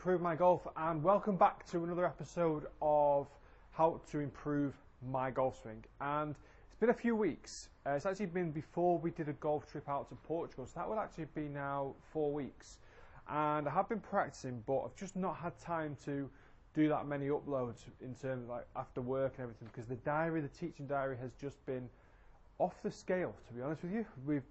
improve my golf, and welcome back to another episode of how to improve my golf swing. And it's been a few weeks. It's actually been before we did a golf trip out to Portugal, so that would actually be now 4 weeks. And I have been practicing, but I've just not had time to do that many uploads in terms of like after work and everything, because the teaching diary has just been off the scale, to be honest with you.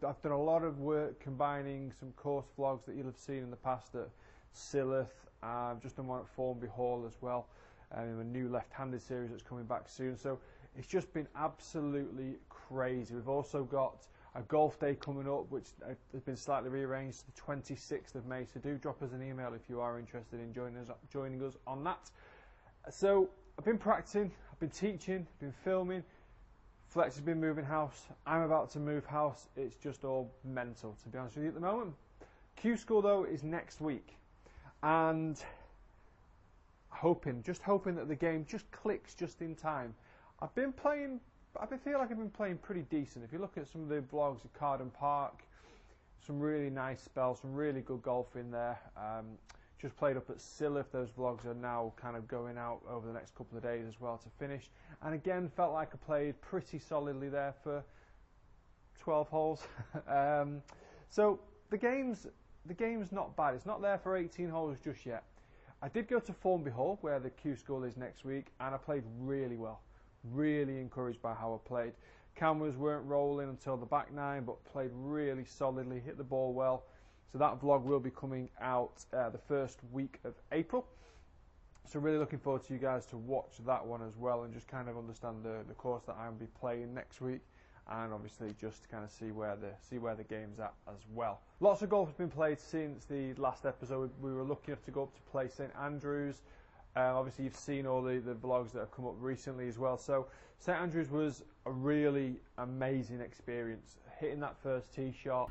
I've done a lot of work combining some course vlogs that you'll have seen in the past at Silloth. I've just done one at Formby Hall as well, and a new left-handed series that's coming back soon. So it's just been absolutely crazy. We've also got a golf day coming up, which has been slightly rearranged to the 26th of May. So do drop us an email if you are interested in joining us on that. So I've been practicing, I've been teaching, I've been filming. Fletcher's been moving house. I'm about to move house. It's just all mental, to be honest with you, at the moment. Q School though is next week, and just hoping that the game just clicks just in time. I feel like I've been playing pretty decent. If you look at some of the vlogs at Carden Park, some really nice spells, some really good golf in there. Just played up at Silloth. Those vlogs are now kind of going out over the next couple of days as well to finish. And again, felt like I played pretty solidly there for 12 holes. So the game's not bad. It's not there for 18 holes just yet. I did go to Formby Hall, where the Q School is next week, and I played really well. Really encouraged by how I played. Cameras weren't rolling until the back nine, but played really solidly, hit the ball well. So that vlog will be coming out the first week of April. So really looking forward to you guys to watch that one as well, and just kind of understand the course that I'm be playing next week, and obviously just to kind of see where the game's at as well. Lots of golf has been played since the last episode. We were lucky enough to go up to play St Andrews. Obviously you've seen all the vlogs that have come up recently as well. So St Andrews was a really amazing experience. Hitting that first tee shot.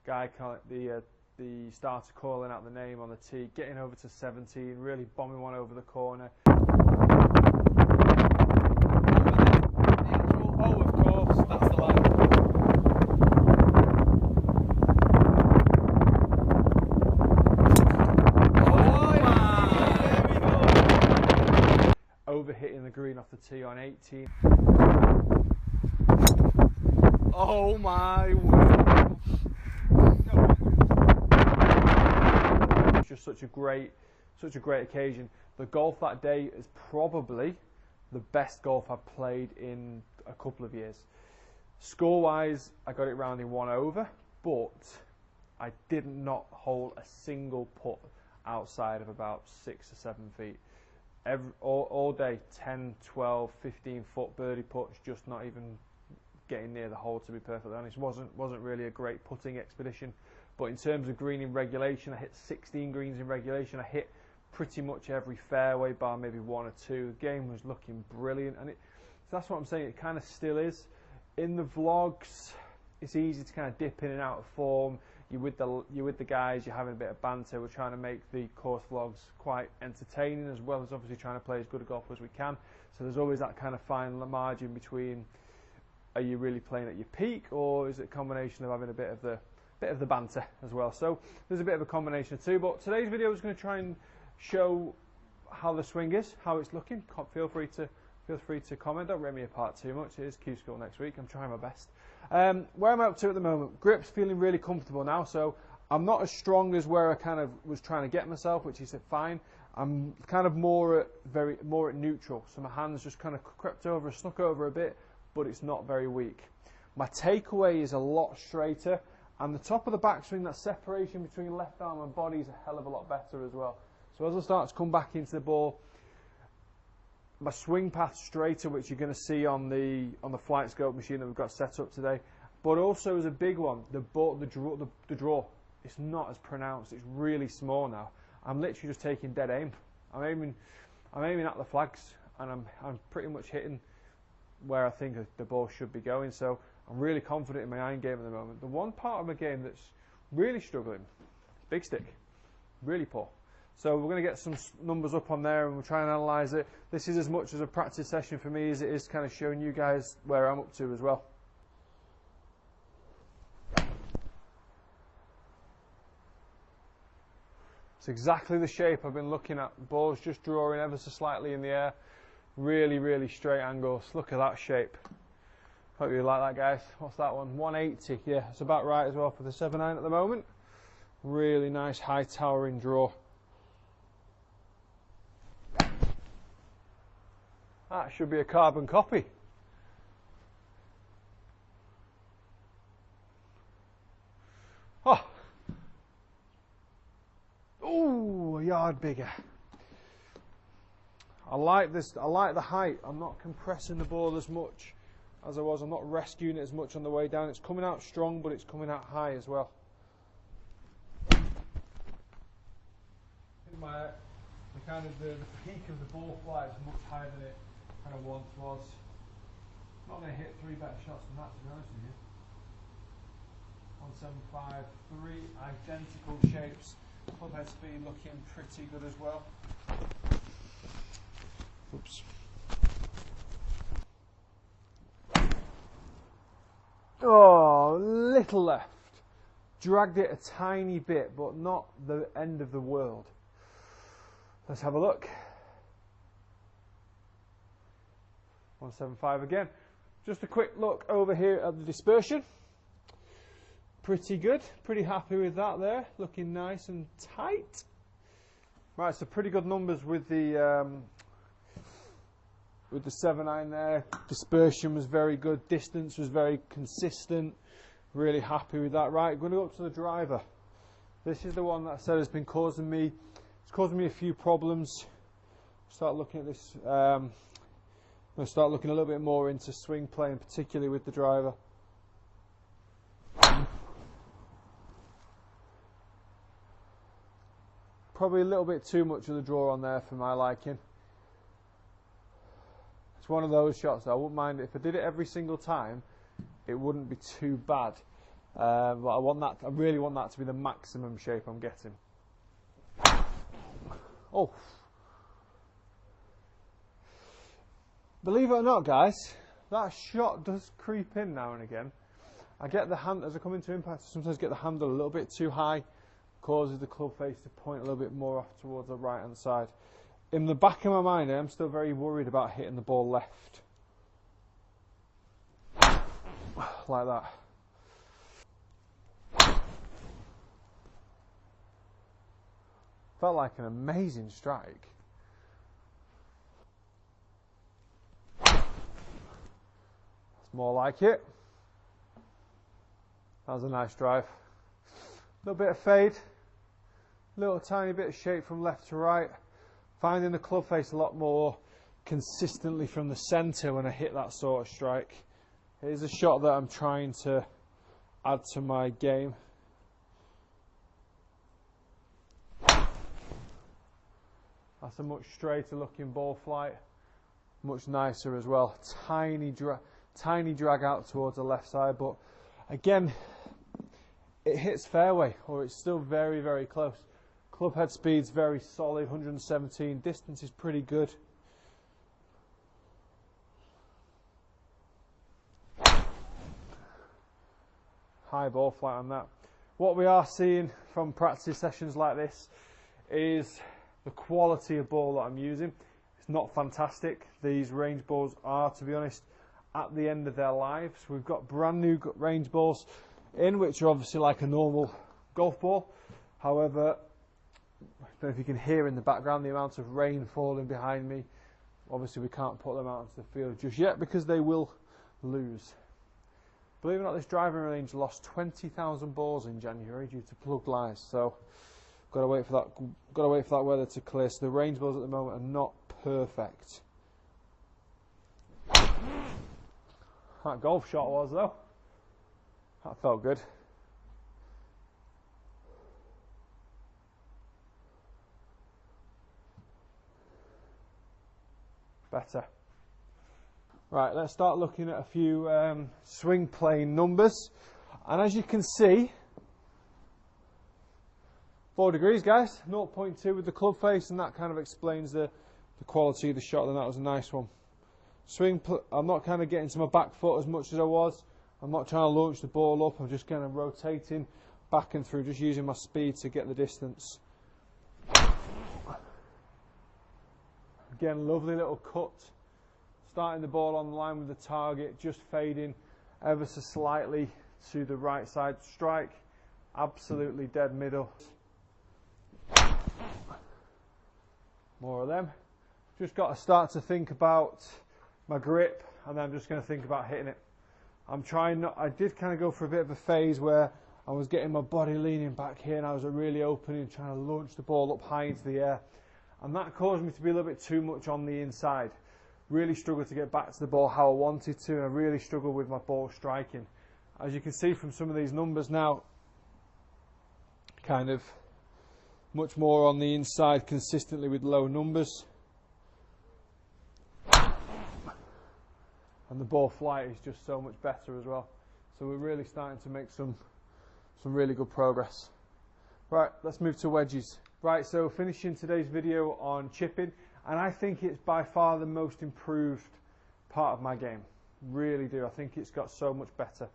Guy, the starter calling out the name on the tee, getting over to 17, really bombing one over the corner. Oh, of course, that's the line. Over hitting the green off the tee on 18. Oh my word. Just such a great occasion. The golf that day is probably the best golf I've played in a couple of years. Score-wise, I got it round in 1 over, but I did not hold a single putt outside of about 6 or 7 feet. All day, 10, 12, 15 foot birdie putts, just not even getting near the hole, to be perfectly honest. Wasn't really a great putting expedition. But in terms of green in regulation, I hit 16 greens in regulation. I hit pretty much every fairway bar, maybe 1 or 2. The game was looking brilliant, and so that's what I'm saying. It kind of still is. In the vlogs, it's easy to kind of dip in and out of form. You're with the guys. You're having a bit of banter. We're trying to make the course vlogs quite entertaining, as well as obviously trying to play as good a golf as we can. So there's always that kind of fine margin between, are you really playing at your peak, or is it a combination of having a bit of the banter as well? So there's a bit of a combination of two. But today's video is going to try and show how the swing is, how it's looking. Feel free to comment. Don't rip me apart too much. It is Q School next week. I'm trying my best. Where I'm up to at the moment, grip's feeling really comfortable now. So I'm not as strong as where I kind of was trying to get myself, which is fine. I'm kind of more at neutral. So my hands just kind of snuck over a bit, but it's not very weak. My takeaway is a lot straighter. And the top of the backswing, that separation between left arm and body is a hell of a lot better as well. So as I start to come back into the ball, my swing path straighter, which you're going to see on the flight scope machine that we've got set up today, but also is a big one. The draw, it's not as pronounced. It's really small now. I'm literally just taking dead aim. I'm aiming at the flags, and I'm pretty much hitting where I think the ball should be going. So I'm really confident in my iron game at the moment. The one part of my game that's really struggling, big stick, really poor. So we're going to get some numbers up on there, and we'll try and analyse it. This is as much as a practice session for me as it is kind of showing you guys where I'm up to as well. It's exactly the shape I've been looking at. Ball's just drawing ever so slightly in the air. Really, really straight angles. Look at that shape. Hope you like that, guys. What's that one? 180. Yeah, it's about right as well for the 7-iron at the moment. Really nice high towering draw. That should be a carbon copy. Oh. Ooh, a yard bigger. I like this. I like the height. I'm not compressing the ball as much as I was. I'm not rescuing it as much on the way down. It's coming out strong, but it's coming out high as well. The peak of the ball flight is much higher than it kind of once was. I'm not going to hit 3 better shots than that, to be honest with you. 175, 3 identical shapes. Club head speed looking pretty good as well. Oops. Oh, little left. Dragged it a tiny bit, but not the end of the world. Let's have a look. 175 again. Just a quick look over here at the dispersion. Pretty good. Pretty happy with that there. Looking nice and tight. Right, so pretty good numbers with the 7-iron there. Dispersion was very good. Distance was very consistent. Really happy with that. Right, going to go up to the driver. This is the one that I said has been causing me. It's causing me a few problems. Start looking at this. I'm going to start looking a little bit more into swing playing, particularly with the driver. Probably a little bit too much of the draw on there for my liking. It's one of those shots that I wouldn't mind. If I did it every single time, it wouldn't be too bad. But I really want that to be the maximum shape I'm getting. Oh. Believe it or not, guys, that shot does creep in now and again. I get the hand, as I come into impact, I sometimes get the handle a little bit too high, causes the club face to point a little bit more off towards the right hand side. In the back of my mind, I am still very worried about hitting the ball left. Like that. Felt like an amazing strike. That's more like it. That was a nice drive. A little bit of fade. Little tiny bit of shape from left to right. Finding the club face a lot more consistently from the centre when I hit that sort of strike. It is a shot that I'm trying to add to my game. That's a much straighter looking ball flight. Much nicer as well. Tiny drag out towards the left side, but again, it hits fairway, or it's still very, very close. Club head speed's very solid, 117. Distance is pretty good. High ball flight on that. What we are seeing from practice sessions like this is the quality of ball that I'm using. It's not fantastic. These range balls are, to be honest, at the end of their lives. We've got brand new range balls in, which are obviously like a normal golf ball. However, I don't know if you can hear in the background the amount of rain falling behind me. Obviously we can't put them out into the field just yet because they will lose. Believe it or not, this driving range lost 20,000 balls in January due to plugged lies. So got to wait for that. Got to wait for that weather to clear. So the range balls at the moment are not perfect. That golf shot was though. That felt good. Better. Right, let's start looking at a few swing plane numbers. And as you can see, 4 degrees, guys. 0.2 with the club face, and that kind of explains the quality of the shot. And that was a nice one. I'm not kind of getting to my back foot as much as I was. I'm not trying to launch the ball up. I'm just kind of rotating back and through, just using my speed to get the distance. Again, lovely little cut. Starting the ball on the line with the target, just fading ever so slightly to the right side strike. Absolutely dead middle. More of them. Just got to start to think about my grip, and then I'm just going to think about hitting it. I'm trying not, I did kind of go for a bit of a phase where I was getting my body leaning back here and I was really opening, trying to launch the ball up high into the air. And that caused me to be a little bit too much on the inside. Really struggled to get back to the ball how I wanted to, and I really struggled with my ball striking. As you can see from some of these numbers now, kind of much more on the inside consistently with low numbers. And the ball flight is just so much better as well. So we're really starting to make some really good progress. Right, let's move to wedges. Right, so finishing today's video on chipping, and I think it's by far the most improved part of my game. Really do. I think it's got so much better.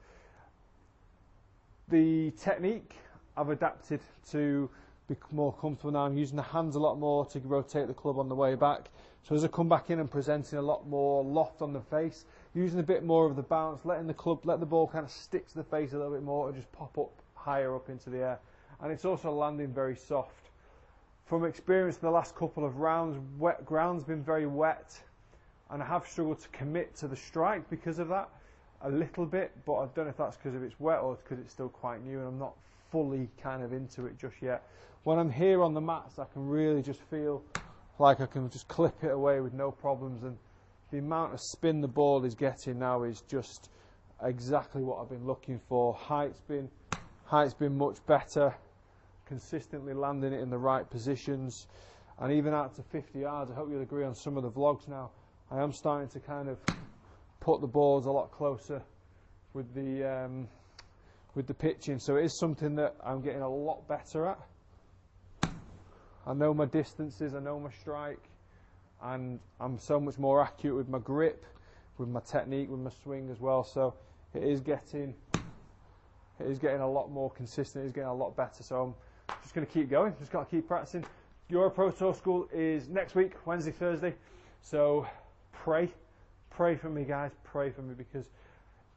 The technique I've adapted to be more comfortable now. I'm using the hands a lot more to rotate the club on the way back. So as I come back in, I'm presenting a lot more loft on the face, using a bit more of the bounce, letting the ball kind of stick to the face a little bit more, or just pop up higher up into the air. And it's also landing very soft. From experience in the last couple of rounds, wet ground's been very wet, and I have struggled to commit to the strike because of that a little bit, but I don't know if that's because of it's wet or because it's still quite new and I'm not fully kind of into it just yet. When I'm here on the mats, I can really just feel like I can just clip it away with no problems, and the amount of spin the ball is getting now is just exactly what I've been looking for. Height's been much better, consistently landing it in the right positions, and even out to 50 yards. I hope you'll agree on some of the vlogs now. I am starting to kind of put the balls a lot closer with the pitching, so it is something that I'm getting a lot better at. I know my distances, I know my strike, and I'm so much more accurate with my grip, with my technique, with my swing as well. So it is getting a lot more consistent. It's getting a lot better. So I'm just going to keep going. Just got to keep practicing. Europro Tour School is next week, Wednesday, Thursday. So pray for me, guys. Pray for me, because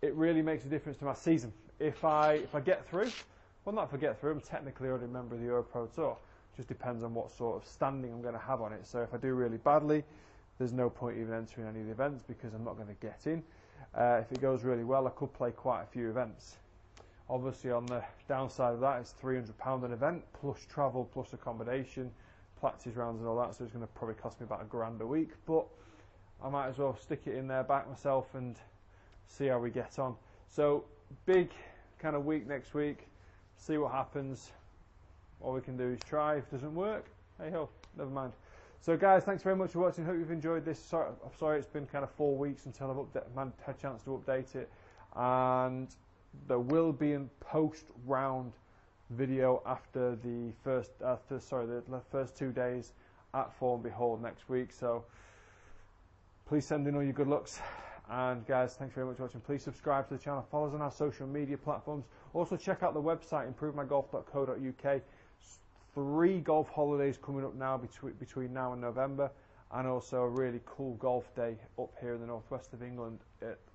it really makes a difference to my season. If I get through, well, not if I get through, I'm technically already a member of the Europro Tour. Just depends on what sort of standing I'm going to have on it. So if I do really badly, there's no point even entering any of the events because I'm not going to get in. If it goes really well, I could play quite a few events. Obviously, on the downside of that, it's £300 an event, plus travel, plus accommodation, practice rounds and all that. So it's going to probably cost me about £1,000 a week. But I might as well stick it in there, back myself, and see how we get on. So big kind of week next week. See what happens. All we can do is try. If it doesn't work, hey ho, never mind. So guys, thanks very much for watching. Hope you've enjoyed this. Sorry it's been kind of 4 weeks until I've had a chance to update it. And there will be a post-round video after the first, the first 2 days at Form Behold next week. So please send in all your good looks. And guys, thanks very much for watching. Please subscribe to the channel. Follow us on our social media platforms. Also check out the website, improvemygolf.co.uk. 3 golf holidays coming up now between now and November, and also a really cool golf day up here in the northwest of England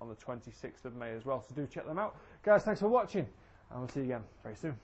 on the 26th of May as well. So do check them out. Guys, thanks for watching, and we'll see you again very soon.